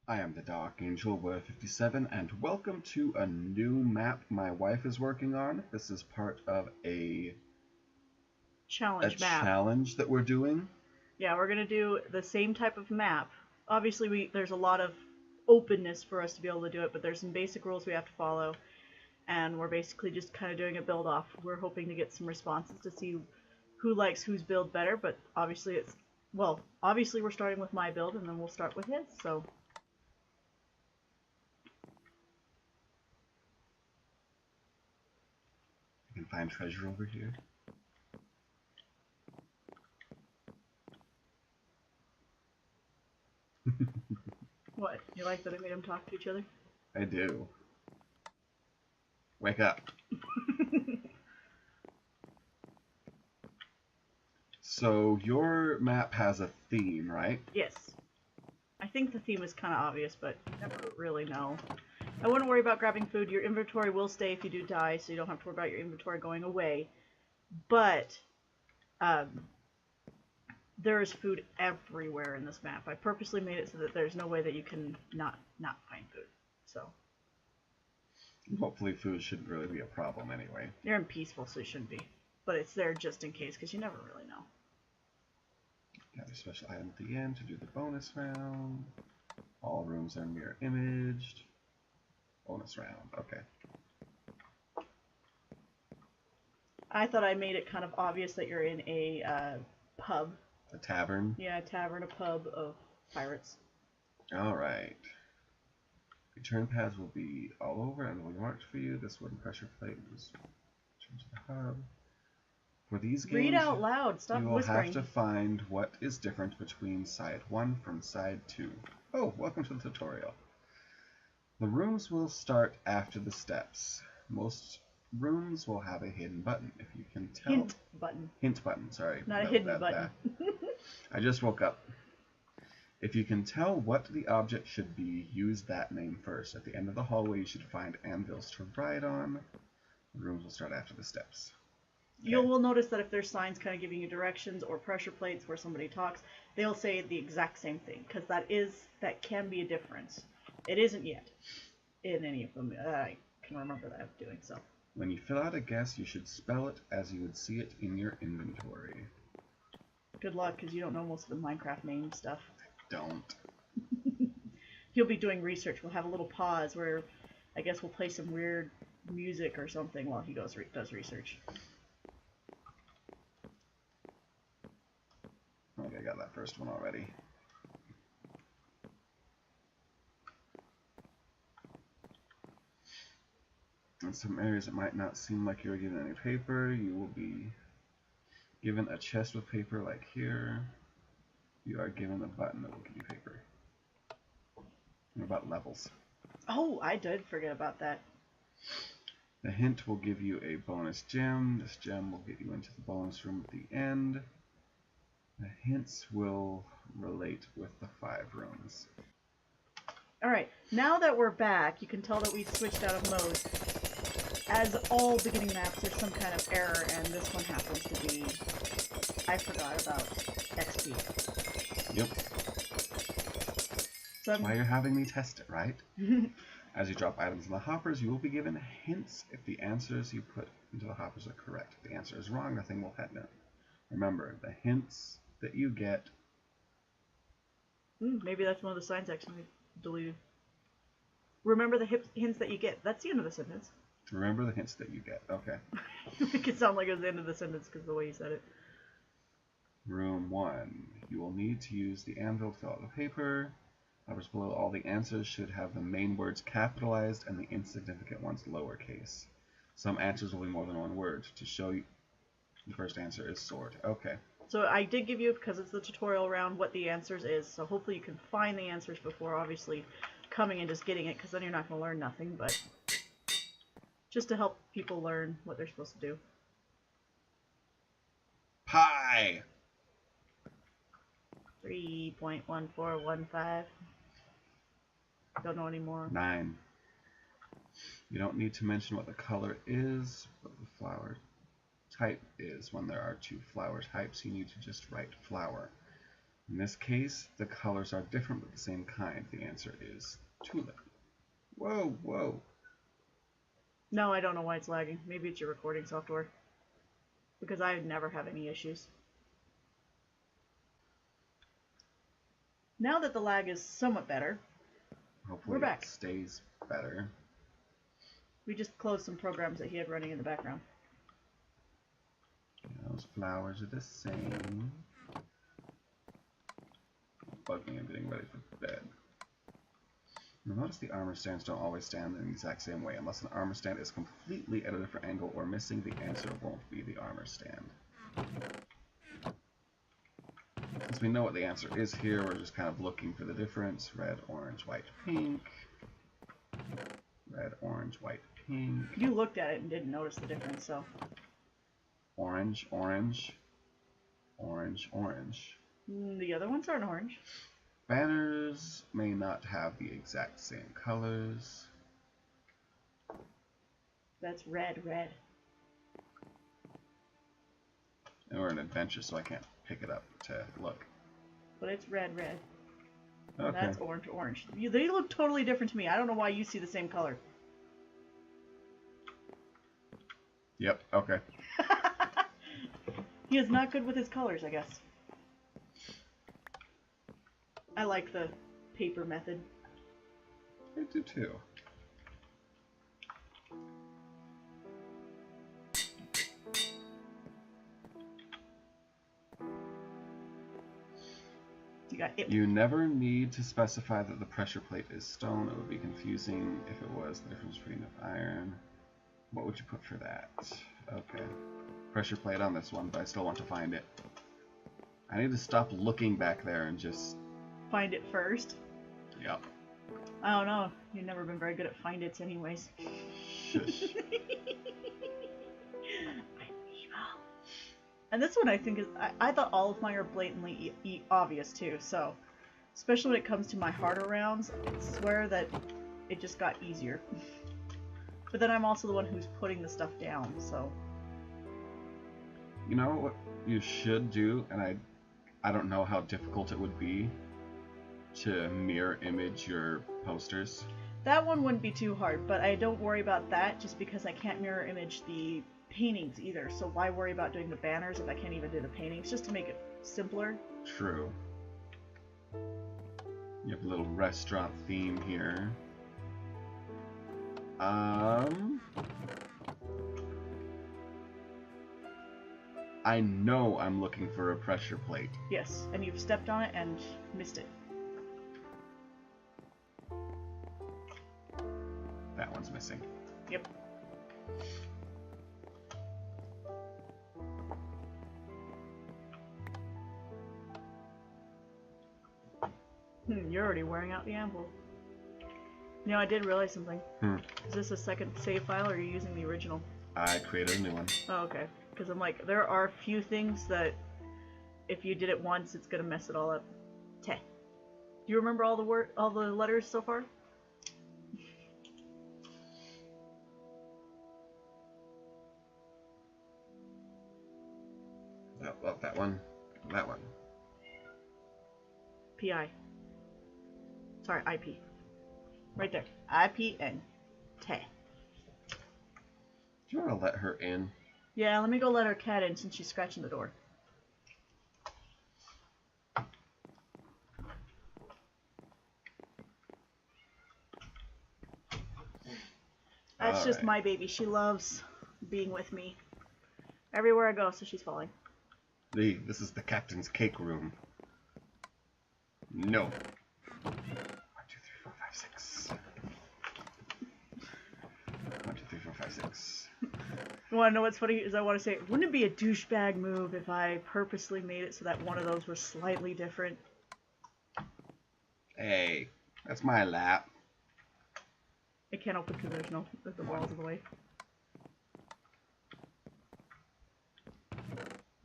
I am the Dark Angel, Word 57, and welcome to a new map my wife is working on. This is part of a challenge map. challenge that we're doing. Yeah, we're gonna do the same type of map. Obviously, there's a lot of openness for us to be able to do it, but there's some basic rules we have to follow, and we're basically just kind of doing a build off. We're hoping to get some responses to see who likes whose build better, but obviously obviously we're starting with my build, and then we'll start with his. So. You can find treasure over here. What? You like that I made them talk to each other? I do. Wake up. So your map has a theme, right? Yes. I think the theme is kind of obvious, but you never really know. I wouldn't worry about grabbing food. Your inventory will stay if you do die, so you don't have to worry about your inventory going away. But there is food everywhere in this map. I purposely made it so that there's no way that you can not find food. So Hopefully food shouldn't really be a problem anyway. you're in peaceful, so it shouldn't be. But it's there just in case, because you never really know. Got your special item at the end to do the bonus round. All rooms are mirror imaged. Bonus round, okay. I thought I made it kind of obvious that you're in a pub. A tavern? Yeah, a tavern, a pub of pirates. Alright. Return paths will be all over and will be marked for you. This wooden pressure plate is return to the hub. For these games, Read out loud. Stop you will whispering. have to find what is different between side 1 from side 2. Oh, welcome to the tutorial. The rooms will start after the steps. Most rooms will have a hidden button. If you can tell. Hint button, sorry. Not a hidden button. I just woke up. If you can tell what the object should be, use that name first. At the end of the hallway, you should find anvils to ride on. The rooms will start after the steps. Okay. You will notice that if there's signs kind of giving you directions or pressure plates where somebody talks, they'll say the exact same thing, because that can be a difference. It isn't yet in any of them. I can remember that doing so. When you fill out a guess, you should spell it as you would see it in your inventory. Good luck, because you don't know most of the Minecraft name stuff. Don't. He'll be doing research. We'll have a little pause where I guess we'll play some weird music or something while he does research. Okay, I got that first one already. In some areas it might not seem like you're given any paper. You will be given a chest with paper like here. You are given a button that will give you paper. And about levels. Oh, I did forget about that. The hint will give you a bonus gem. This gem will get you into the bonus room at the end. The hints will relate with the 5 rooms. Alright, now that we're back, you can tell that we've switched out of mode. As all beginning maps, there's some kind of error, and this one happens to be... I forgot about XP. Yep. So That's why you're having me test it, right? As you drop items in the hoppers, you will be given hints if the answers you put into the hoppers are correct. If the answer is wrong, nothing will happen. Remember, the hints that you get... maybe that's one of the signs actually deleted. Remember the hints that you get. That's the end of the sentence. Remember the hints that you get. Okay. Make it sound like it was the end of the sentence because of the way you said it. Room 1. You will need to use the anvil to fill out the paper. Numbers below all the answers should have the main words capitalized and the insignificant ones lowercase. Some answers will be more than one word. To show you, the first answer is sword. Okay. So I did give you, because it's the tutorial round, what the answers is. So hopefully you can find the answers before obviously coming and just getting it, because then you're not going to learn nothing, but just to help people learn what they're supposed to do. Pie! 3.1415. Don't know anymore. 9. You don't need to mention what the color is, what the flower type is. When there are 2 flower types, you need to just write flower. In this case, the colors are different but the same kind. The answer is tulip. Whoa, whoa. No, I don't know why it's lagging. Maybe it's your recording software. Because I never have any issues. Now that the lag is somewhat better, Hopefully we're back. It stays better. We just closed some programs that he had running in the background. Those flowers are the same. Bug me, I'm getting ready for bed. You'll notice the armor stands don't always stand in the exact same way. Unless an armor stand is completely at a different angle or missing, the answer won't be the armor stand. Since we know what the answer is here, we're just kind of looking for the difference. Red, orange, white, pink. Red, orange, white, pink. You looked at it and didn't notice the difference, so. Orange, orange, orange, orange. The other ones aren't orange. Banners may not have the exact same colors. That's red, red. And we're in adventure, so I can't pick it up to look. But it's red, red. Okay. That's orange, orange. They look totally different to me. I don't know why you see the same color. Yep, okay. He is not good with his colors, I guess. I like the paper method. I do too. You never need to specify that the pressure plate is stone. It would be confusing if it was the difference between of iron. What would you put for that? Okay. Pressure plate on this one, but I still want to find it. I need to stop looking back there and just... find it first? Yep. I don't know. You've never been very good at find its anyways. Shush. And this one I think is... I thought all of mine are blatantly obvious too, so... especially when it comes to my harder rounds, I swear that it just got easier. But then I'm also the one who's putting the stuff down, so... You know what you should do, and I don't know how difficult it would be to mirror image your posters. That one wouldn't be too hard, but I don't worry about that just because I can't mirror image the paintings either, so why worry about doing the banners if I can't even do the paintings, just to make it simpler. True. You have a little restaurant theme here. I know I'm looking for a pressure plate. Yes, and you've stepped on it and missed it. That one's missing. Yep. You're already wearing out the anvil. You know, I did realize something. Is this a second save file, or are you using the original? I created a new one. Oh, okay. Because I'm like, there are a few things that if you did it once, it's gonna mess it all up. Teh. Do you remember all the letters so far? Oh, that one. That one. PI. Sorry, IP. Right there. IPN. Teh. Do you want to let her in? Yeah, let me go let our cat in since she's scratching the door. That's just my baby. She loves being with me. Everywhere I go, so she's following. This is the captain's cake room. No. 1, 2, 3, 4, 5, 6. 1, 2, 3, 4, 5, 6. You want to know what's funny? Is I want to say, wouldn't it be a douchebag move if I purposely made it so that one of those was slightly different? Hey, that's my lap. I can't open because there's no the walls in the way.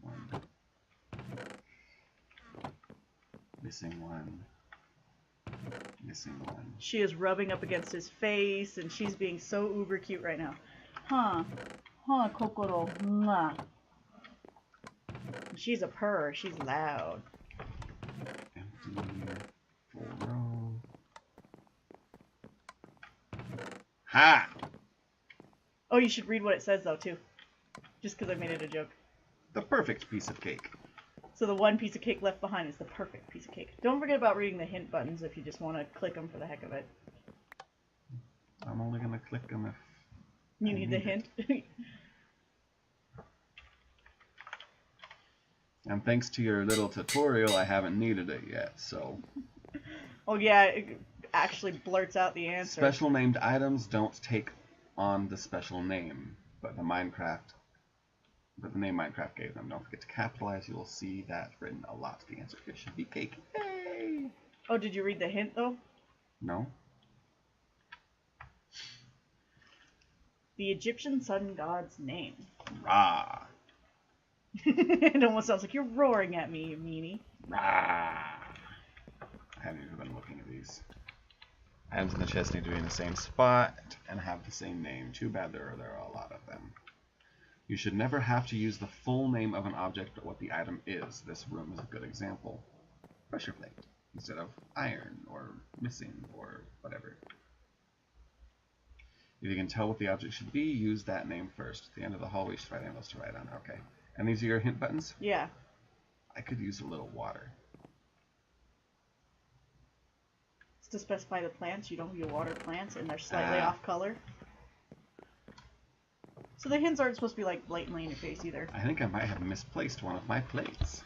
1. Missing 1. Missing 1. She is rubbing up against his face, and she's being so uber cute right now. Huh. Huh, Kokoro. Mwah. She's a purr. She's loud. Ha! Oh, you should read what it says though too, just because I made it a joke. The perfect piece of cake. So the one piece of cake left behind is the perfect piece of cake. Don't forget about reading the hint buttons if you just want to click them for the heck of it. I'm only gonna click them if you need the hint. And thanks to your little tutorial, I haven't needed it yet, so... Oh yeah, it actually blurts out the answer. Special named items don't take on the special name, but the name Minecraft gave them. Don't forget to capitalize. You will see that written a lot. The answer here should be cake. Yay! Oh, did you read the hint though? No. The Egyptian sun god's name. Ra. It almost sounds like you're roaring at me, you meanie. Ra. I haven't even been looking at these. Items in the chest need to be in the same spot and have the same name. Too bad there are a lot of them. You should never have to use the full name of an object but what the item is. This room is a good example. Pressure plate instead of iron or missing or whatever. If you can tell what the object should be, use that name first. At the end of the hallway, you should write handles to write on. Okay. And these are your hint buttons? Yeah. I could use a little water. It's to specify the plants. You don't water plants and they're slightly off color. So the hints aren't supposed to be like blatantly in your face either. I think I might have misplaced one of my plates.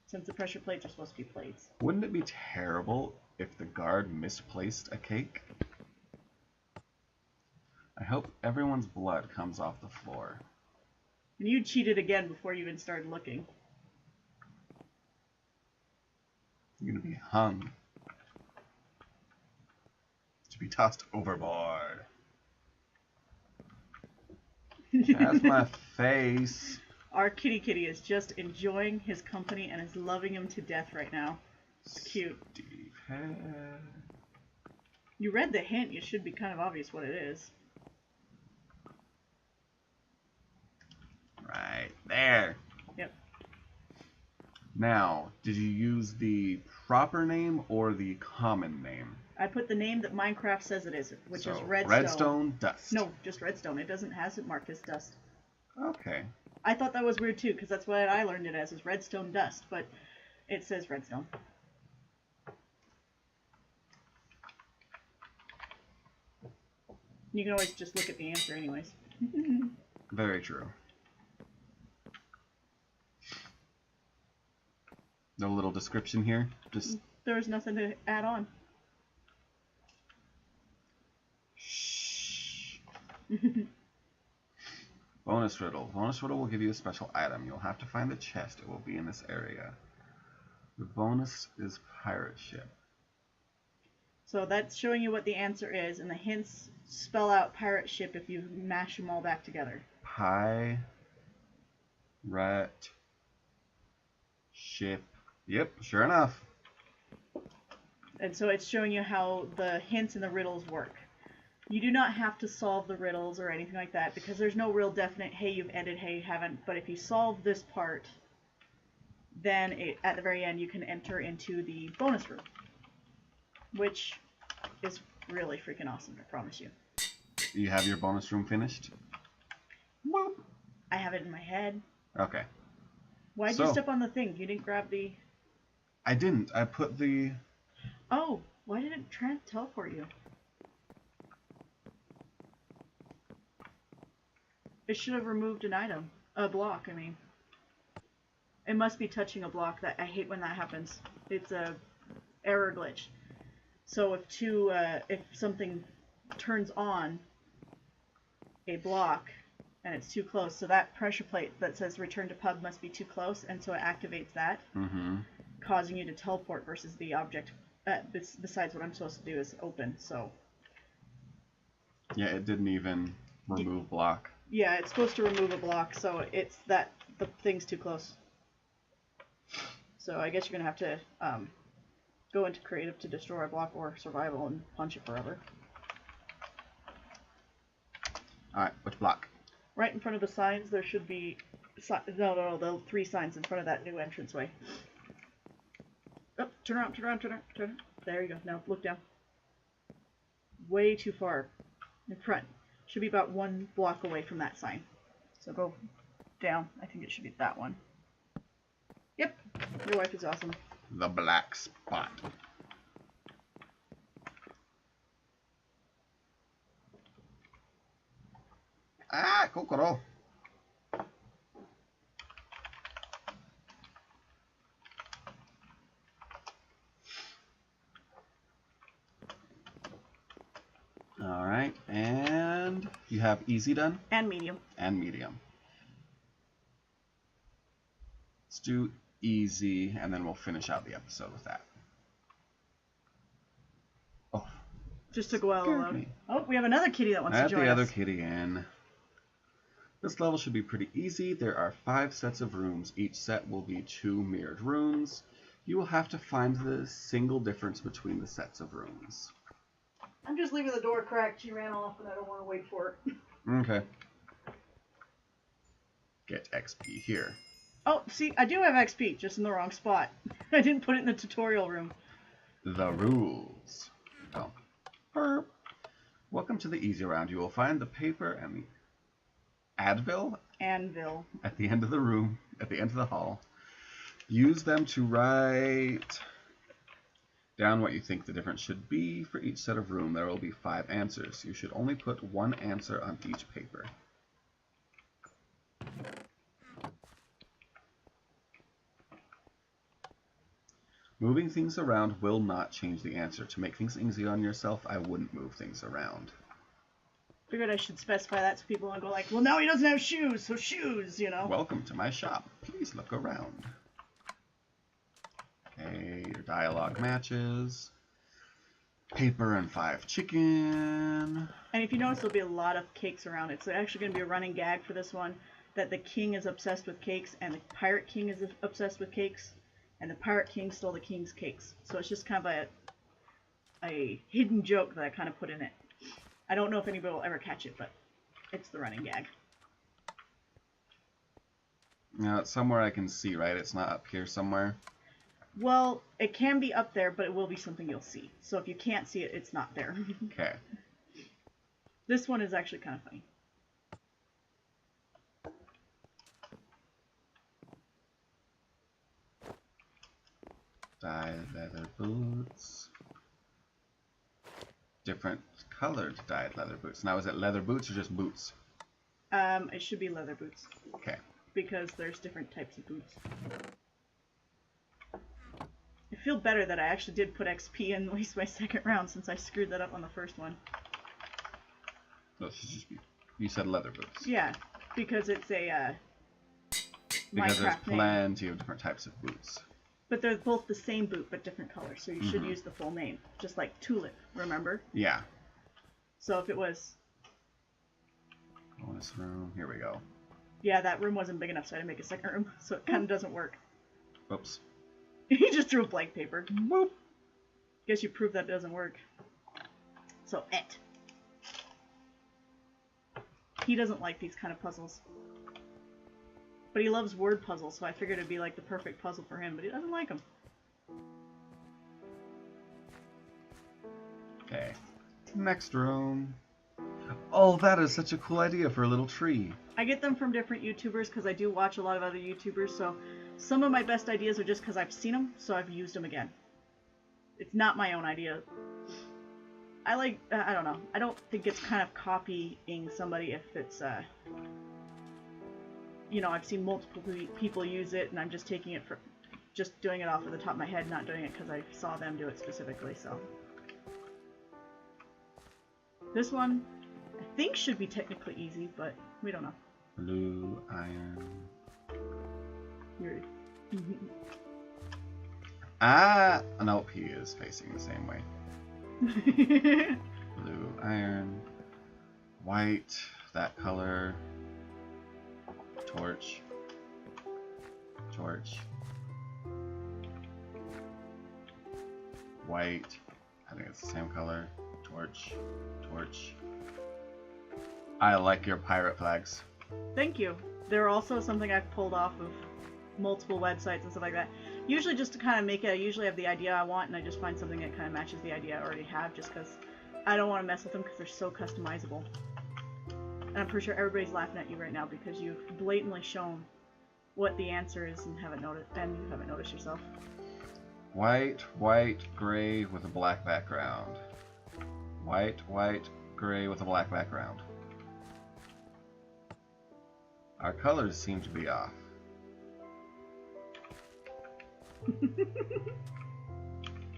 Since the pressure plates are supposed to be plates. Wouldn't it be terrible if the guard misplaced a cake? I hope everyone's blood comes off the floor. And you cheated again before you even started looking. You're gonna be hung. To be tossed overboard. That's my face. Our kitty is just enjoying his company and is loving him to death right now. It's cute. Steve. You read the hint. It should be kind of obvious what it is. Right there. Yep. Now, did you use the proper name or the common name? I put the name that Minecraft says it is, which is redstone. Redstone dust. No, just redstone. It hasn't marked as dust. Okay. I thought that was weird too, because that's what I learned it as, is redstone dust, but it says redstone. You can always just look at the answer anyways. Very true. No little description here? Just... There was nothing to add on. Shh. Bonus riddle. Bonus riddle will give you a special item. You'll have to find the chest. It will be in this area. The bonus is pirate ship. So that's showing you what the answer is, and the hints spell out pirate ship if you mash them all back together. Pirate ship. Yep, sure enough. And so it's showing you how the hints and the riddles work. You do not have to solve the riddles or anything like that, because there's no real definite, hey, you've ended, hey, you haven't. But if you solve this part, then at the very end you can enter into the bonus room, which is really freaking awesome, I promise you. You have your bonus room finished? Well, I have it in my head. Okay. Why'd you step on the thing? You didn't grab the... I didn't. I put the... Oh, why did it teleport you? It should have removed an item. A block, I mean. It must be touching a block. That I hate when that happens. It's a error glitch. So if something turns on a block and it's too close, so that pressure plate that says return to pub must be too close, and so it activates that, causing you to teleport versus the object. Besides, what I'm supposed to do is open. So yeah, it didn't even remove block. Yeah, it's supposed to remove a block, so it's that the thing's too close. So I guess you're gonna have to go into creative to destroy a block or survival and punch it forever. Alright, which block? Right in front of the signs, there should be... No, the 3 signs in front of that new entranceway. Oh, turn around. There you go. Now, look down. Way too far. in front. Should be about 1 block away from that sign. So go down. I think it should be that one. Yep. Your wife is awesome. The black spot. Ah, kokoro. All right, and you have easy done? And medium. And medium. Let's do easy, and then we'll finish out the episode with that. Oh. Just took a while to load. Oh, we have another kitty that wants to join us. Add the other kitty in. This level should be pretty easy. There are 5 sets of rooms. Each set will be 2 mirrored rooms. You will have to find the single difference between the sets of rooms. I'm just leaving the door cracked. She ran off and I don't want to wait for it. Okay. Get XP here. Oh, see, I do have XP, just in the wrong spot. I didn't put it in the tutorial room. The rules. Oh. Burp. Welcome to the easy round. You will find the paper and the Anvil at the end of the room, at the end of the hall. Use them to write down what you think the difference should be for each set of room. There will be 5 answers. You should only put 1 answer on each paper. Moving things around will not change the answer. To make things easy on yourself, I wouldn't move things around. Figured I should specify that so people don't go like, well, now he doesn't have shoes, so shoes, you know. Welcome to my shop. Please look around. Okay, your dialogue matches. Paper and 5 chicken. And if you notice, there'll be a lot of cakes around. It's actually going to be a running gag for this one that the king is obsessed with cakes and the pirate king is obsessed with cakes, and the pirate king stole the king's cakes. So it's just kind of a hidden joke that I kind of put in it. I don't know if anybody will ever catch it, but it's the running gag. Now, it's somewhere I can see, right? It's not up here somewhere. Well, it can be up there, but it will be something you'll see. So if you can't see it, it's not there. Okay. This one is actually kind of funny. Dyed leather boots. Different colored dyed leather boots. Now, is it leather boots or just boots? It should be leather boots. Okay. Because there's different types of boots. I feel better that I actually did put XP in at least my second round since I screwed that up on the first one. So it should just be, you said leather boots. Yeah, because it's a because there's Minecraft name. plenty of different types of boots. But they're both the same boot, but different colors, so you should use the full name. Just like Tulip, remember? Yeah. So if it was... Bonus room, here we go. Yeah, that room wasn't big enough, so I had to make a second room, so it kind of doesn't work. Oops. He just threw a blank paper. Boop. Guess you proved that doesn't work. So, he doesn't like these kind of puzzles. But he loves word puzzles, so I figured it'd be like the perfect puzzle for him, but he doesn't like them. Okay. Next room. Oh, that is such a cool idea for a little tree. I get them from different YouTubers because I do watch a lot of other YouTubers, so some of my best ideas are just because I've seen them, so I've used them again. It's not my own idea. I like, I don't know. I don't think it's kind of copying somebody if it's, you know, I've seen multiple people use it, and I'm just taking it for, just doing it off of the top of my head, not doing it because I saw them do it specifically, so. This one, I think should be technically easy, but we don't know. Blue iron. Weird. Ah! Nope, he is facing the same way. Blue iron. White, that color. Torch. Torch. White. I think it's the same color. Torch. Torch. I like your pirate flags. Thank you. They're also something I've pulled off of multiple websites and stuff like that. Usually just to kind of make it, I usually have the idea I want and I just find something that kind of matches the idea I already have just because I don't want to mess with them because they're so customizable. And I'm pretty sure everybody's laughing at you right now because you've blatantly shown what the answer is and you haven't noticed yourself. White, gray with a black background. White, gray with a black background. Our colors seem to be off.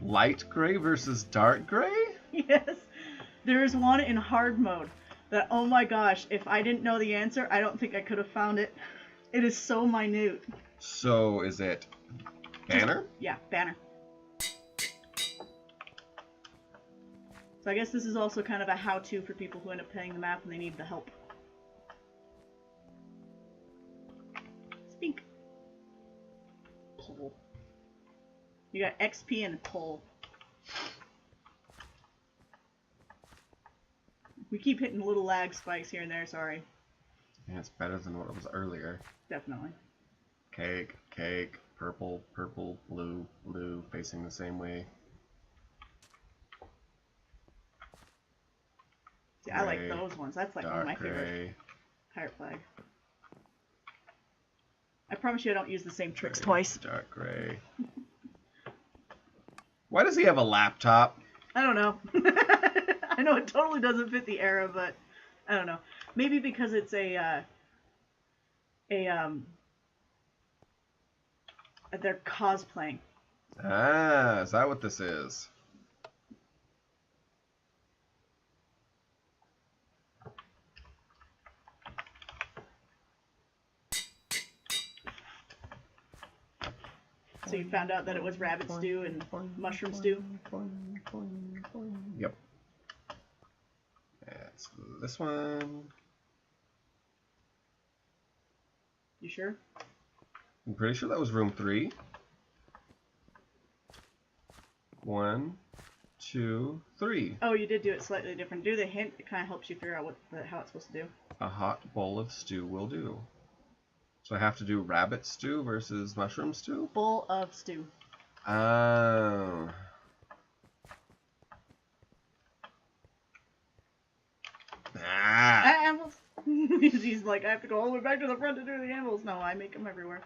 Light gray versus dark gray? Yes. There is one in hard mode that, oh my gosh, if I didn't know the answer, I don't think I could have found it. It is so minute. So is it banner? Yeah, banner. So I guess this is also kind of a how-to for people who end up playing the map and they need the help. Speak. Pull. You got XP and pull. We keep hitting little lag spikes here and there, sorry. Yeah, it's better than what it was earlier. Definitely. Cake, purple, blue, facing the same way. See, I like those ones. That's like one of my favorite. Pirate flag. I promise you I don't use the same tricks twice. Dark gray. Why does he have a laptop? I don't know. I know it totally doesn't fit the era, but I don't know. Maybe because it's they're cosplaying. Ah, is that what this is? So you found out that it was rabbit stew and mushroom stew? Yep. That's this one. You sure? I'm pretty sure that was room 3. 1, 2, 3. Oh, you did do it slightly different. Do the hint. It kind of helps you figure out how it's supposed to do. A hot bowl of stew will do. So I have to do rabbit stew versus mushroom stew? Bowl of stew. Oh. Ah. Animals. He's like, I have to go all the way back to the front to do the animals. No, I make them everywhere.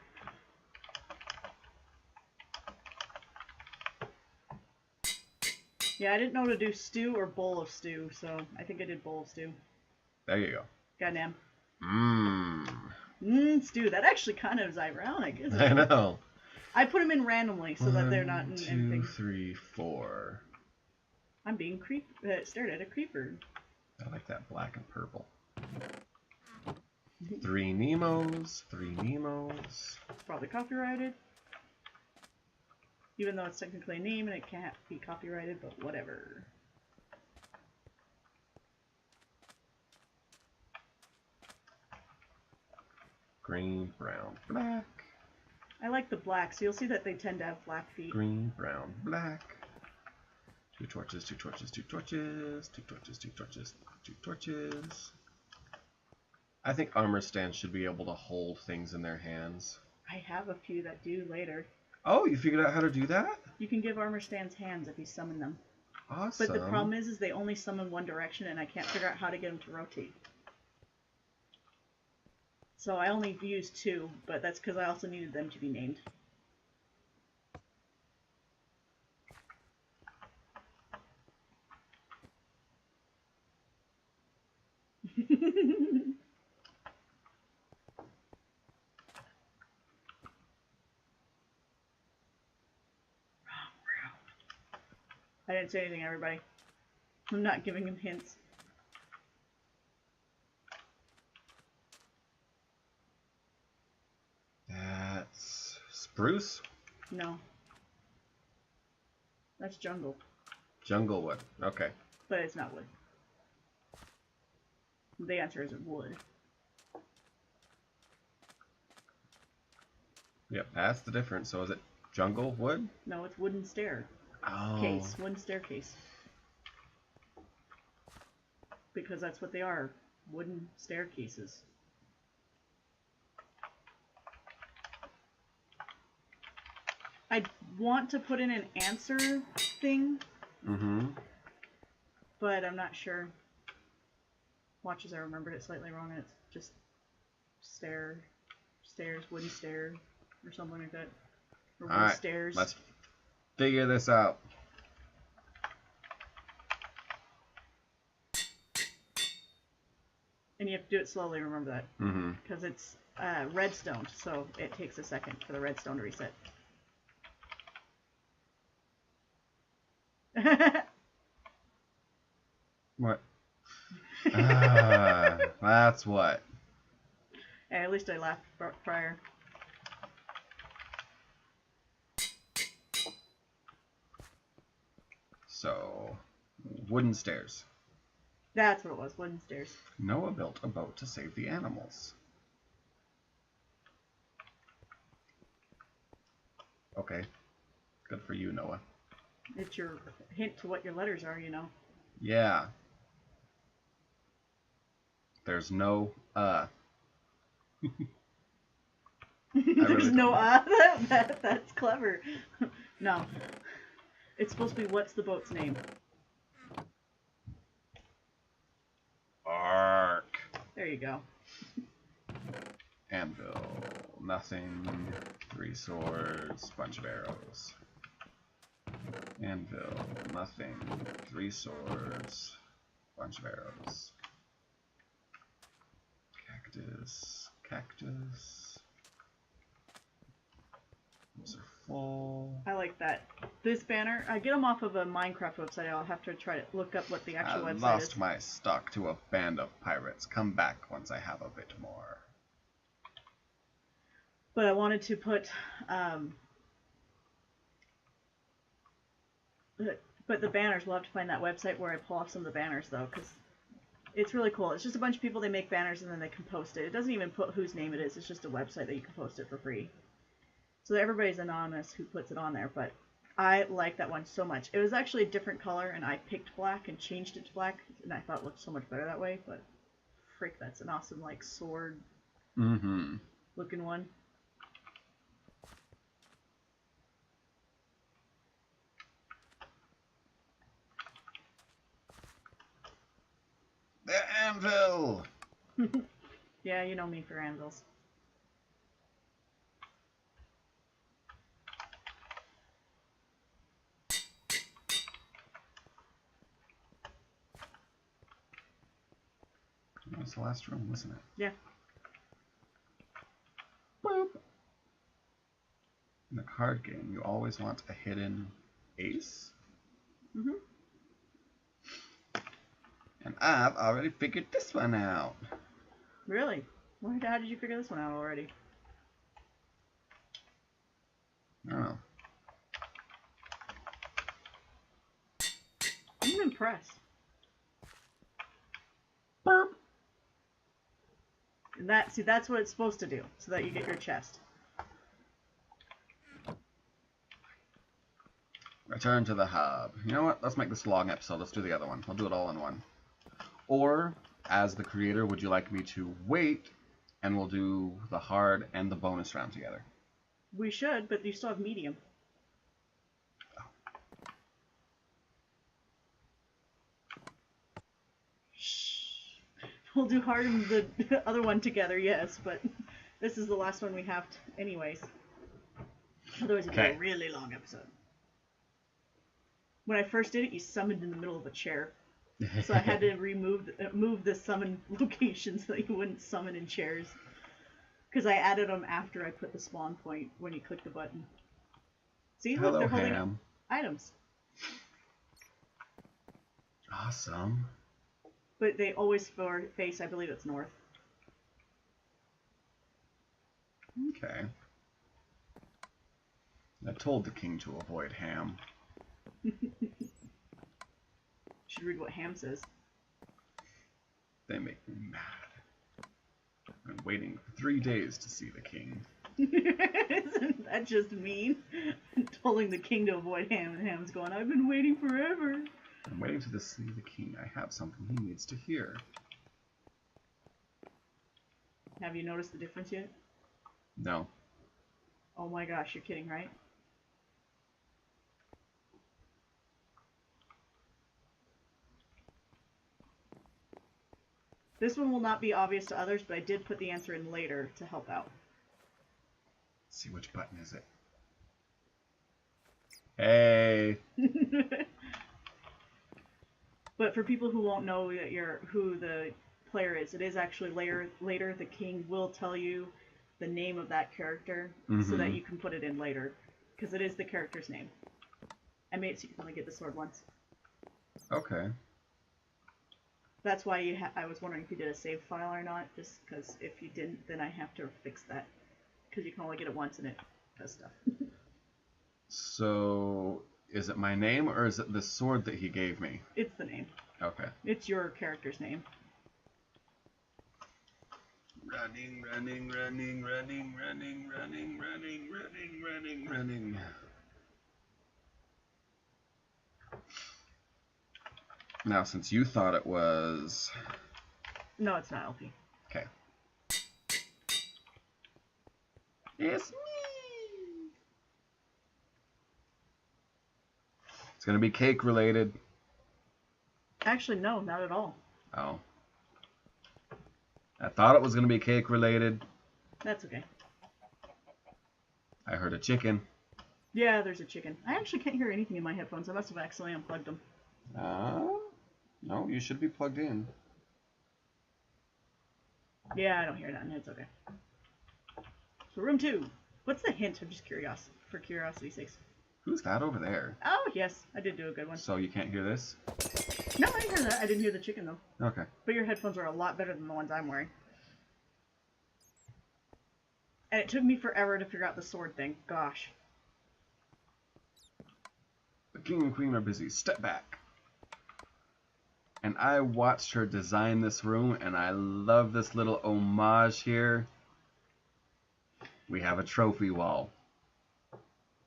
Yeah, I didn't know to do stew or bowl of stew, so I think I did bowl of stew. There you go. Goddamn. Stew. That actually kind of is ironic, isn't I it? know. I put them in randomly so that they're not in 1, 2, anything. 3, 4. I'm being stared at a creeper. I like that black and purple. 3 Nemos. It's probably copyrighted. Even though it's technically a name and it can't be copyrighted, but whatever. Green, brown, black. I like the black, so you'll see that they tend to have black feet. Green, brown, black. 2 torches, 2 torches, 2 torches, 2 torches, 2 torches, 2 torches. I think armor stands should be able to hold things in their hands. I have a few that do later. Oh, you figured out how to do that? You can give armor stands hands if you summon them. Awesome. But the problem is they only summon one direction, and I can't figure out how to get them to rotate. So I only used 2, but that's because I also needed them to be named. I didn't say anything, everybody. I'm not giving him hints. That's spruce? No. That's jungle. Jungle wood. Okay. But it's not wood. The answer isn't wood. Yep, that's the difference. So is it jungle wood? No, it's wooden stair. Oh. Case. Wooden staircase. Because that's what they are. Wooden staircases. I want to put in an answer thing. Mm-hmm. but I'm not sure. Watch as I remembered it slightly wrong, and it's just stairs, wooden stair, or something like that. Or All right, stairs. let's figure this out. And you have to do it slowly, remember that. Mm-hmm. Because it's redstone, so it takes a second for the redstone to reset. What? That's what. Hey, at least I laughed prior. So, wooden stairs. That's what it was, wooden stairs. Noah built a boat to save the animals. Okay. Good for you, Noah. It's your hint to what your letters are, you know. Yeah. There's no There's no that's clever. No. It's supposed to be what's the boat's name? Ark. There you go. Anvil. Nothing. 3 swords. Bunch of arrows. Anvil. Nothing. 3 swords. Bunch of arrows. Cactus. Cactus. Those are full. I like that. This banner, I get them off of a Minecraft website. I'll have to try to look up what the actual website is. I lost my stock to a band of pirates. Come back once I have a bit more. But I wanted to put, but the banners, we'll have to find that website where I pull off some of the banners though, because it's really cool. It's just a bunch of people, they make banners and then they can post it. It doesn't even put whose name it is. It's just a website that you can post it for free. So everybody's anonymous who puts it on there, but I like that one so much. It was actually a different color, and I picked black and changed it to black, and I thought it looked so much better that way, but frick, that's an awesome, like, sword looking one. The anvil! Yeah, you know me for anvils. That's the last room, wasn't it? Yeah. Boop. In the card game, you always want a hidden ace. Mm-hmm. And I've already figured this one out. Really? How did you figure this one out already? I don't know. I'm impressed. Burp. And that's what it's supposed to do, so that you get your chest. Return to the hub. You know what? Let's make this a long episode. Let's do the other one. I'll do it all in one. Or, as the creator, would you like me to wait and we'll do the hard and the bonus round together? We should, but you still have medium. We'll do hard and the other one together, yes, but this is the last one we have anyways. Otherwise it'd be a really long episode. When I first did it, you summoned in the middle of a chair. So I had to move the summon location so that you wouldn't summon in chairs. Because I added them after I put the spawn point when you click the button. See, look, Hello, they're holding Ham. items. Awesome. But they always face, I believe it's north. Okay. I told the king to avoid Ham. Should read what Ham says. They make me mad. I'm waiting for 3 days to see the king. Isn't that just mean? Telling the king to avoid Ham, and Ham's going, I've been waiting forever. I'm waiting to see the king. I have something he needs to hear. Have you noticed the difference yet? No. Oh my gosh, you're kidding, right? This one will not be obvious to others, but I did put the answer in later to help out. Let's see, which button is it? Hey. But for people who won't know that who the player is, it is actually later the king will tell you the name of that character so that you can put it in later, because it is the character's name. I made it so you can only get the sword once. Okay. That's why I was wondering if you did a save file or not, just because if you didn't, then I have to fix that. Because you can only get it once and it does stuff. So, is it my name or is it the sword that he gave me? It's the name. Okay. It's your character's name. Running, running, running, running, running, running, running, running, running, running. Now, since you thought it was... No, it's not LP. Okay. It's me! It's gonna be cake related. Actually, no, not at all. Oh. I thought it was gonna be cake related. That's okay. I heard a chicken. Yeah, there's a chicken. I actually can't hear anything in my headphones. I must have accidentally unplugged them. No, you should be plugged in. Yeah, I don't hear nothing. It's okay. So room 2. What's the hint? I'm just curious. For curiosity's sake. Who's that over there? Oh, yes. I did do a good one. So you can't hear this? No, I didn't hear that. I didn't hear the chicken, though. Okay. But your headphones are a lot better than the ones I'm wearing. And it took me forever to figure out the sword thing. Gosh. The king and queen are busy. Step back. And I watched her design this room, and I love this little homage here. We have a trophy wall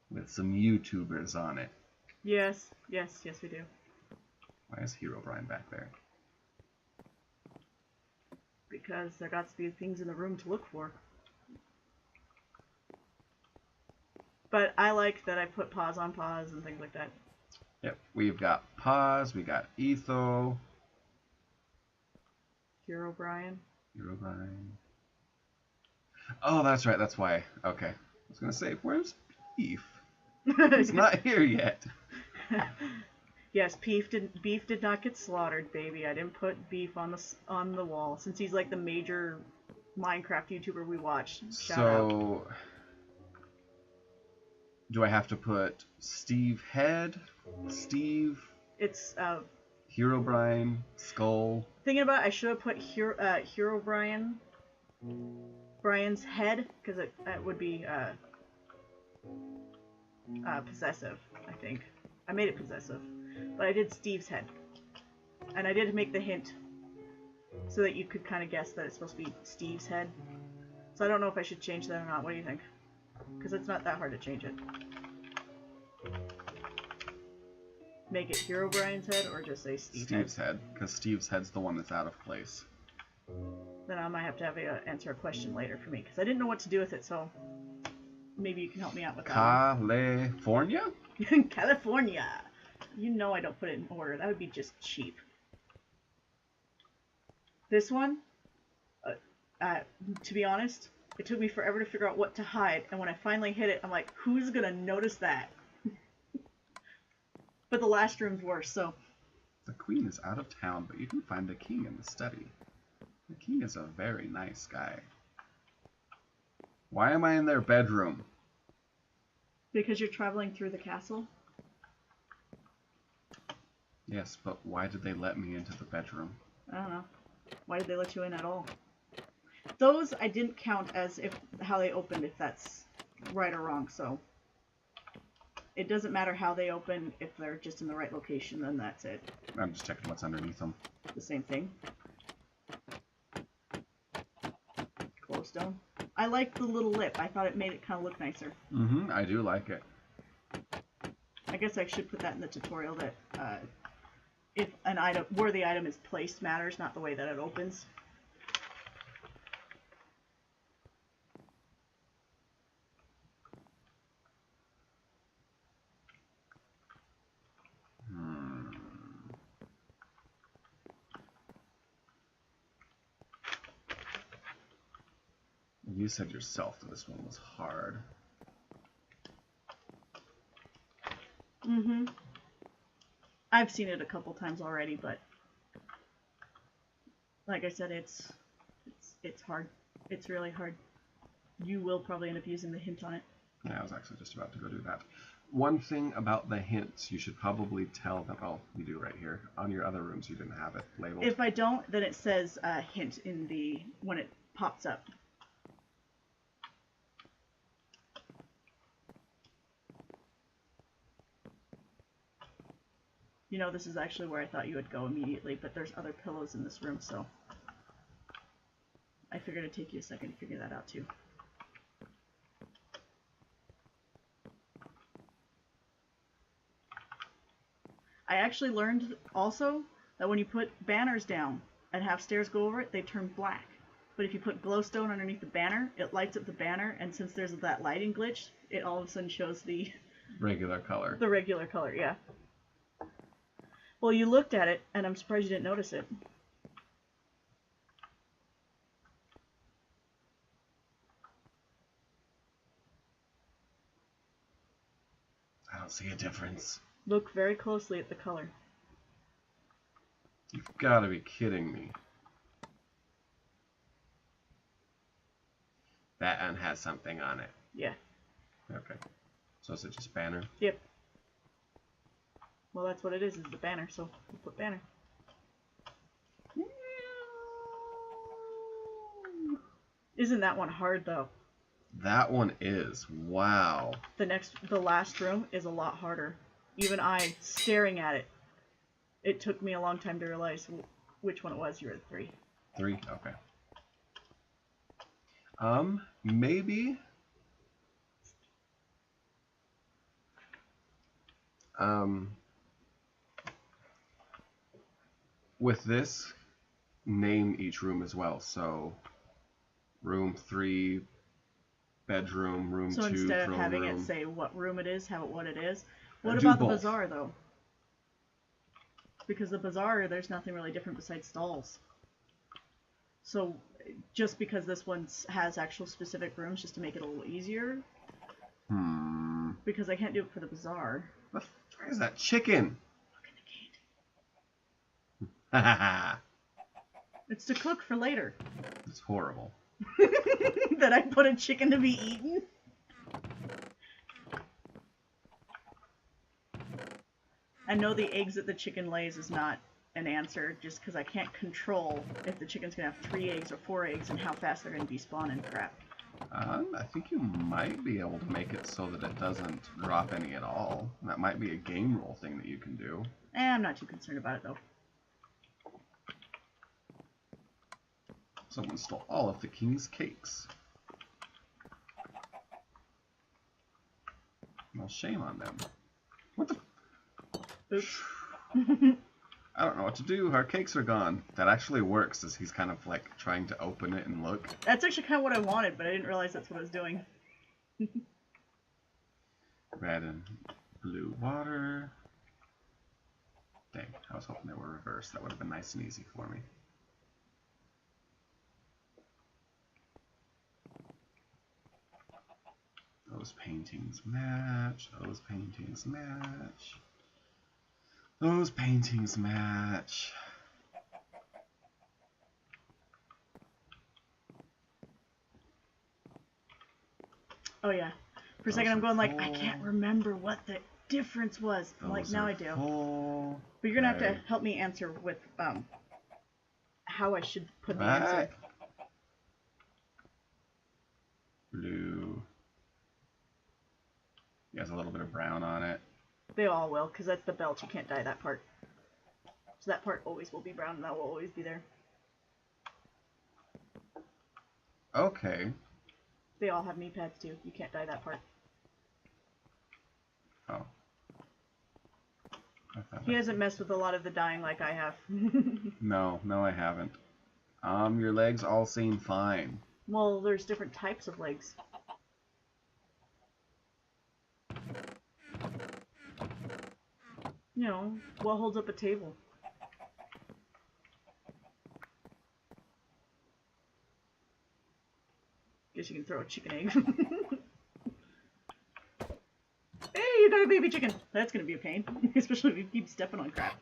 with some YouTubers on it. Yes, yes, yes, we do. Why is Hero Brian back there? Because there got to be things in the room to look for. But I like that I put pause on pause and things like that. Yep, we've got Pause, we got Etho. Hero Brian. Hero Brian. Oh, that's right, that's why. Okay. I was going to say, where's Beef? He's not here yet. Yes, beef did not get slaughtered, baby. I didn't put Beef on the wall since he's like the major Minecraft YouTuber we watch. Shout out. Do I have to put Steve Head? Steve? It's Hero Brian? Skull? Thinking about it, I should have put Hero Brian's head, because it would be possessive, I think. I made it possessive. But I did Steve's head. And I did make the hint so that you could kind of guess that it's supposed to be Steve's head. So I don't know if I should change that or not. What do you think? Because it's not that hard to change it. Make it Hero Brian's head or just say Steve's head? Because Steve's head's the one that's out of place. Then I might have to have you answer a question later for me, because I didn't know what to do with it, so maybe you can help me out with that. California? California! You know I don't put it in order. That would be just cheap. This one, to be honest, it took me forever to figure out what to hide, and when I finally hit it, I'm like, who's gonna notice that? But the last room's worse, so... The queen is out of town, but you can find the king in the study. The king is a very nice guy. Why am I in their bedroom? Because you're traveling through the castle? Yes, but why did they let me into the bedroom? I don't know. Why did they let you in at all? Those I didn't count as how they opened, if that's right or wrong, so... It doesn't matter how they open, if they're just in the right location, then that's it. I'm just checking what's underneath them. The same thing. Glowstone. I like the little lip. I thought it made it kind of look nicer. Mm-hmm, I do like it. I guess I should put that in the tutorial that if an item, where the item is placed matters, not the way that it opens. You said yourself that this one was hard. Mm-hmm. I've seen it a couple times already, but like I said, it's hard. It's really hard. You will probably end up using the hint on it. Yeah, I was actually just about to go do that. One thing about the hints, you should probably tell them. Oh, you do right here. On your other rooms, you didn't have it labeled. If I don't, then it says hint in the when it pops up. You know, this is actually where I thought you would go immediately, but there's other pillows in this room, so I figured it'd take you a second to figure that out too. I actually learned also that when you put banners down and have stairs go over it, they turn black. But if you put glowstone underneath the banner, it lights up the banner, and since there's that lighting glitch, it all of a sudden shows the regular color. The regular color, yeah. Well, you looked at it, and I'm surprised you didn't notice it. I don't see a difference. Look very closely at the color. You've got to be kidding me. That one has something on it. Yeah. Okay. So is it just banner? Yep. Well, that's what it is the banner, so we'll put banner. Isn't that one hard, though? That one is. Wow. The last room is a lot harder. Even I, staring at it, it took me a long time to realize which one it was. You were at 3. 3? Okay. Maybe. With this, name each room as well. So, room 3, bedroom, room 2, so instead of having room. it say what room it is, have it what it is. What Do about the both. bazaar, though? Because the bazaar, there's nothing really different besides stalls. So, just because this one has actual specific rooms, just to make it a little easier. Because I can't do it for the bazaar. What the fuck is that chicken? Look at the gate. Ha ha ha. It's to cook for later. It's horrible. That I put a chicken to be eaten? I know the eggs that the chicken lays is not an answer, just because I can't control if the chicken's going to have 3 eggs or 4 eggs and how fast they're going to despawn and crap. I think you might be able to make it so that it doesn't drop any at all. That might be a game rule thing that you can do. I'm not too concerned about it, though. Someone stole all of the king's cakes. Well, shame on them. What the... Oops. I don't know what to do. Our cakes are gone. That actually works, as he's kind of like trying to open it and look. That's actually kind of what I wanted, but I didn't realize that's what I was doing. Red and blue water. Dang, I was hoping they were reversed. That would have been nice and easy for me. Those paintings match. Those paintings match. Those paintings match. Oh yeah. For a second I'm going like, I can't remember what the difference was. I'm like, now I do. Full. But you're going to have to help me answer with how I should put the answer. Blue. He has a little bit of brown on it. They all will, because that's the belt. You can't dye that part. So that part always will be brown, and that will always be there. Okay. They all have knee pads, too. You can't dye that part. Oh. He hasn't messed with a lot of the dyeing like I have. No, I haven't. Your legs all seem fine. Well, there's different types of legs. You know, what holds up a table? Guess you can throw a chicken egg. Hey, you got a baby chicken! That's gonna be a pain. Especially if you keep stepping on crap.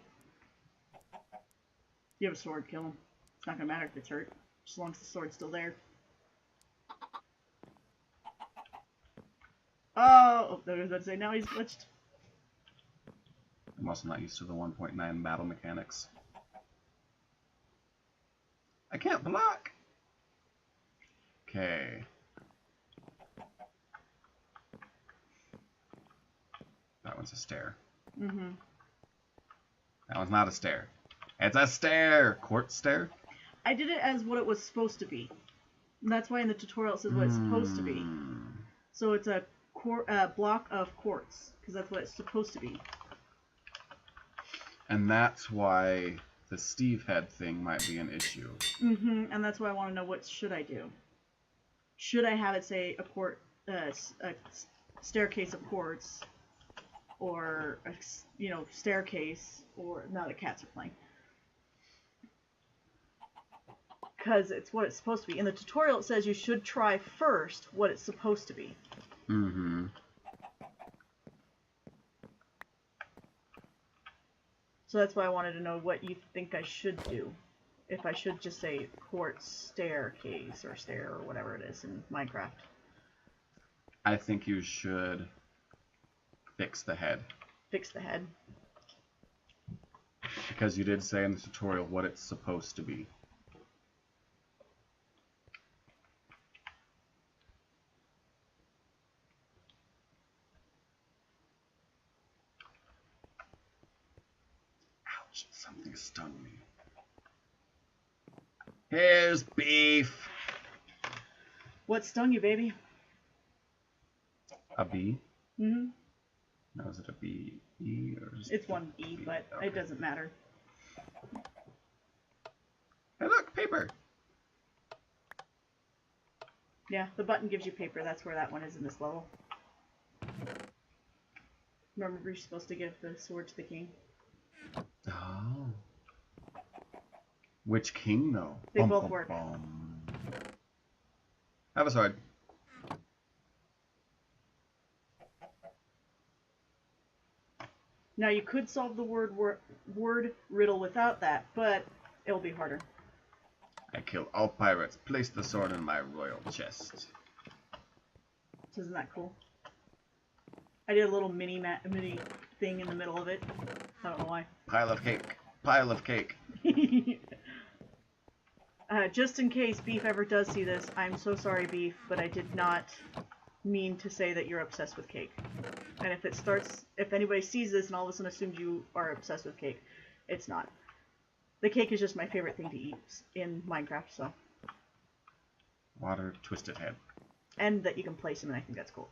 You have a sword, kill him. It's not gonna matter if it's hurt. As long as the sword's still there. Oh, I was about to say, now he's glitched. I'm also not used to the 1.9 battle mechanics. I can't block! Okay. That one's a stair. Mm-hmm. That one's not a stair. It's a stair! Quartz stair? I did it as what it was supposed to be. And that's why in the tutorial it says what it's supposed to be. So it's a block of quartz, because that's what it's supposed to be. And that's why the Steve head thing might be an issue. Mm-hmm, and that's why I want to know what should I do. Should I have it say a staircase of quartz, or a, staircase, or now the cats are playing. Because it's what it's supposed to be. In the tutorial it says you should try first what it's supposed to be. Mm-hmm. So that's why I wanted to know what you think I should do. If I should just say quartz staircase or stair or whatever it is in Minecraft. I think you should fix the head. Fix the head. Because you did say in the tutorial what it's supposed to be. Ouch, something stung me. Here's beef! What stung you, baby? A bee? Mm-hmm. No, is it a B? E or is It's it one E, B? but Okay. it doesn't matter. Hey look, paper! Yeah, the button gives you paper. That's where that one is in this level. Remember, you're supposed to give the sword to the king. Oh. Which king, though? They both work. Have a sword. Now, you could solve the word riddle without that, but it'll be harder. I kill all pirates. Place the sword in my royal chest. Isn't that cool? I did a little mini thing in the middle of it. I don't know why. Pile of cake. Pile of cake. Just in case Beef ever does see this, I'm so sorry, Beef, but I did not mean to say that you're obsessed with cake. And if anybody sees this and all of a sudden assumes you are obsessed with cake, it's not. The cake is just my favorite thing to eat in Minecraft, so. Water, twisted head. And that you can place them, and I think that's cool.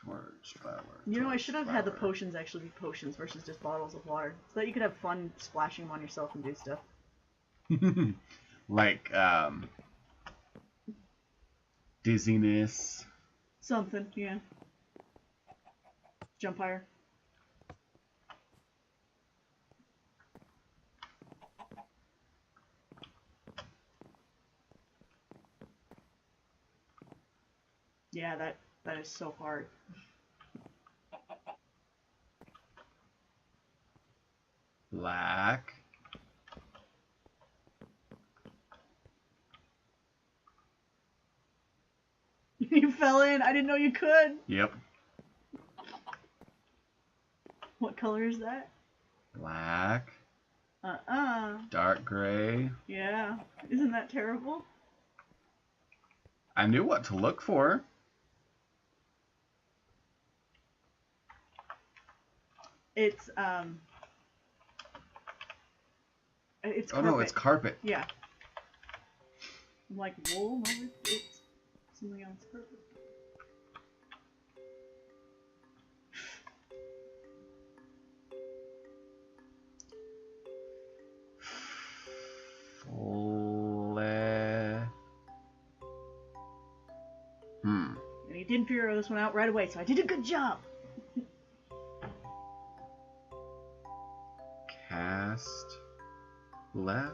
Torch, flower. You know, I torch, should have had the flower. potions actually be potions versus just bottles of water, so that you could have fun splashing them on yourself and do stuff. Like, dizziness. Something, yeah. Jump higher. Yeah, that is so hard. Black. You fell in. I didn't know you could. Yep. What color is that? Black. Uh-uh. Dark gray. Yeah. Isn't that terrible? I knew what to look for. It's Oh carpet. no, it's carpet. Yeah. I'm like wool? No, it's something else. Carpet. And he didn't figure this one out right away, so I did a good job. cast left.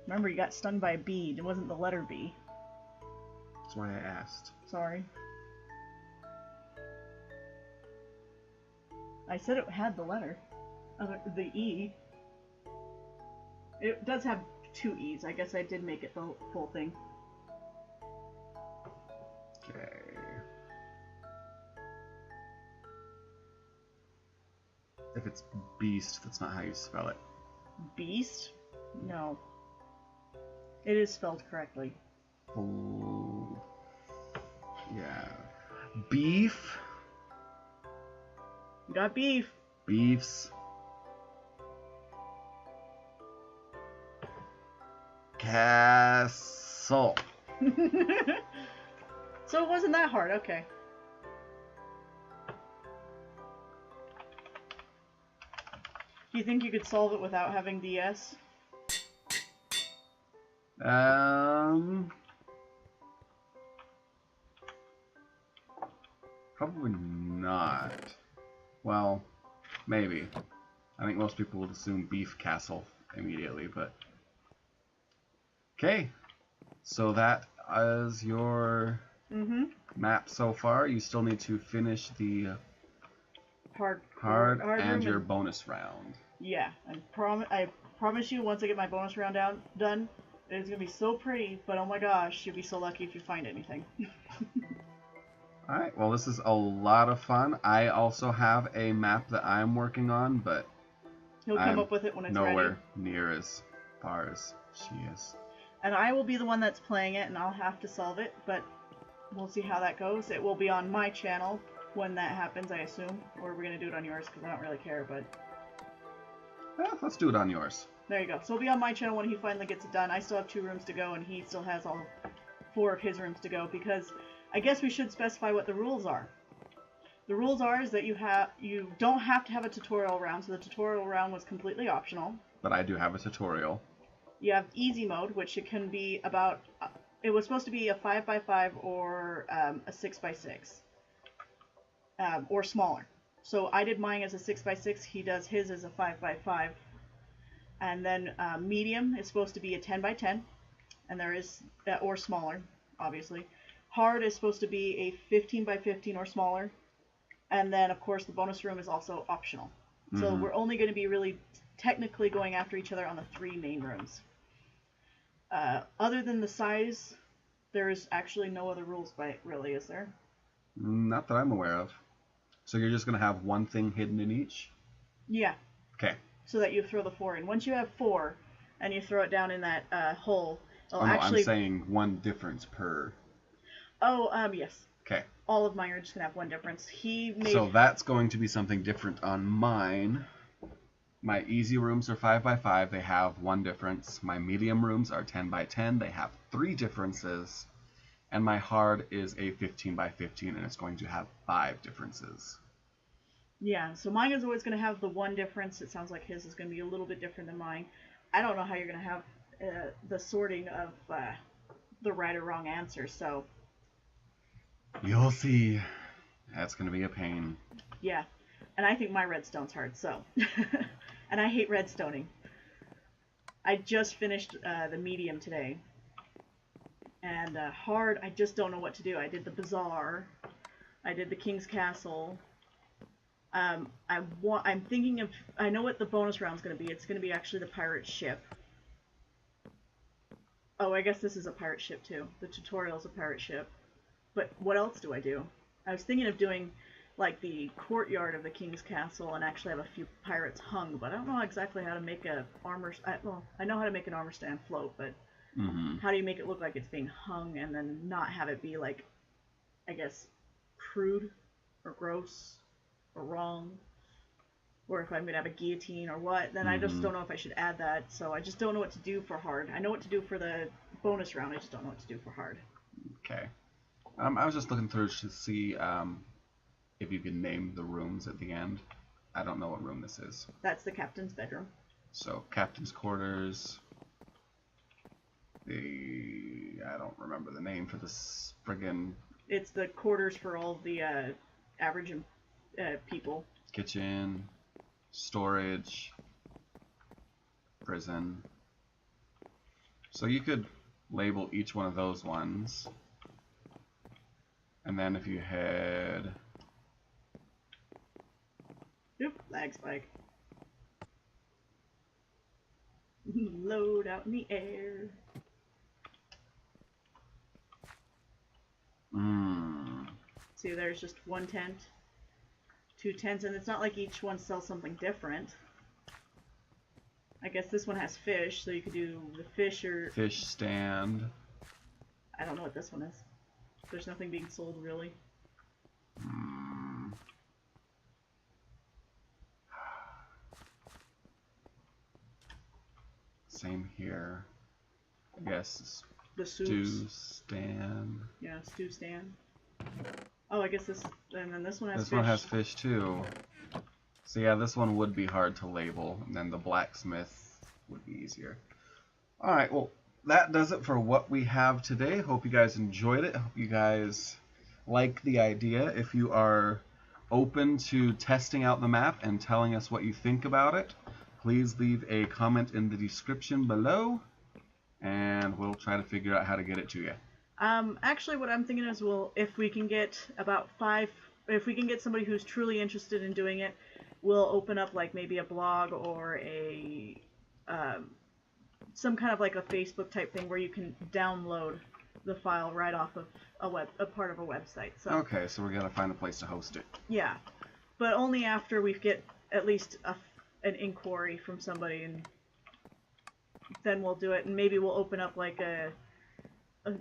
Remember, you got stung by a bee. It wasn't the letter B. That's why I asked. Sorry. I said it had the letter. The E. It does have 2 E's. I guess I did make it the full thing. Okay. If it's beast, that's not how you spell it. Beast? No. It is spelled correctly. Oh. Yeah. Beef. You got beef. Beefs. Castle. So it wasn't that hard. Okay. Do you think you could solve it without having DS? Probably not. Well, maybe. I think most people would assume beef castle immediately, but... Okay. So that is your map so far. You still need to finish the hard and your bonus round. Yeah, I promise you, once I get my bonus round done, it's gonna be so pretty. But oh my gosh, you'll be so lucky if you find anything. Alright, well this is a lot of fun. I also have a map that I'm working on, but He'll come up with it when it's nowhere ready. near as far as she is. And I will be the one that's playing it, and I'll have to solve it, but we'll see how that goes. It will be on my channel when that happens, I assume. Or we're going to do it on yours, because I don't really care, but... Let's do it on yours. There you go. So it'll be on my channel when he finally gets it done. I still have 2 rooms to go, and he still has all 4 of his rooms to go, because I guess we should specify what the rules are. The rules are is that you don't have to have a tutorial round, so the tutorial round was completely optional. But I do have a tutorial. You have easy mode, which it can be about, it was supposed to be a 5x5 or a 6x6, or smaller. So I did mine as a 6x6, he does his as a 5x5. And then medium is supposed to be a 10x10, and there is, or smaller, obviously. Hard is supposed to be a 15x15 or smaller. And then, of course, the bonus room is also optional. So we're only going to be really technically going after each other on the 3 main rooms. Other than the size, there is actually no other rules by it, really, is there? Not that I'm aware of. So you're just going to have one thing hidden in each? Yeah. Okay. So that you throw the 4 in. Once you have 4, and you throw it down in that hole, it'll no, actually... I'm saying one difference per... Oh, yes. Okay. All of mine are just going to have 1 difference. He made... So that's going to be something different on mine. My easy rooms are 5x5, they have 1 difference. My medium rooms are 10x10, they have 3 differences. And my hard is a 15x15, and it's going to have 5 differences. Yeah, so mine is always going to have the 1 difference. It sounds like his is going to be a little bit different than mine. I don't know how you're going to have the sorting of the right or wrong answers, so... You'll see. That's going to be a pain. Yeah, and I think my redstone's hard, so... And I hate redstoning. I just finished the medium today. And hard, I just don't know what to do. I did the bazaar. I did the king's castle. I'm thinking of... I know what the bonus round's going to be. It's going to be actually the pirate ship. Oh, I guess this is a pirate ship too. The tutorial's a pirate ship. But what else do I do? I was thinking of doing like the courtyard of the king's castle and actually have a few pirates hung, but I don't know exactly how to make a armor... well, I know how to make an armor stand float, but how do you make it look like it's being hung and then not have it be like, I guess, crude or gross or wrong? Or if I'm going to have a guillotine or what, then I just don't know if I should add that, so I just don't know what to do for hard. I know what to do for the bonus round, I just don't know what to do for hard. Okay. I was just looking through to see if you can name the rooms at the end. I don't know what room this is. That's the captain's bedroom. So, captain's quarters. I don't remember the name for this friggin' It's the quarters for all the average people. Kitchen, storage, prison. So you could label each one of those ones. And then if you head... Oop, lag spike. Load out in the air. See, there's just one tent, two tents, and it's not like each one sells something different. I guess this one has fish, so you could do the fish or... Fish stand. I don't know what this one is. There's nothing being sold, really. Same here. I guess The stew soups. stand. Yeah, stew stand. Oh, I guess this... And then this one has This fish. one has fish too. So yeah, this one would be hard to label, and then the blacksmith would be easier. Alright, well, that does it for what we have today. Hope you guys enjoyed it. Hope you guys like the idea. If you are open to testing out the map and telling us what you think about it, please leave a comment in the description below, and we'll try to figure out how to get it to you. Actually, what I'm thinking is, if we can get if we can get somebody who's truly interested in doing it, we'll open up like maybe a blog or a some kind of like a Facebook type thing where you can download the file right off of a part of a website. So Okay, so we're gonna find a place to host it. yeah, but only after we get at least an inquiry from somebody, and then we'll do it. And maybe we'll open up like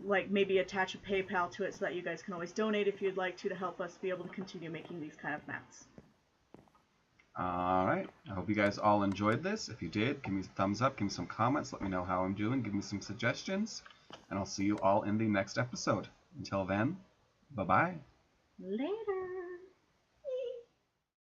like maybe attach a PayPal to it so that you guys can always donate if you'd like to help us be able to continue making these kind of maps. Alright, I hope you guys all enjoyed this. If you did, give me a thumbs up, give me some comments, let me know how I'm doing, give me some suggestions, and I'll see you all in the next episode. Until then, bye-bye. Later!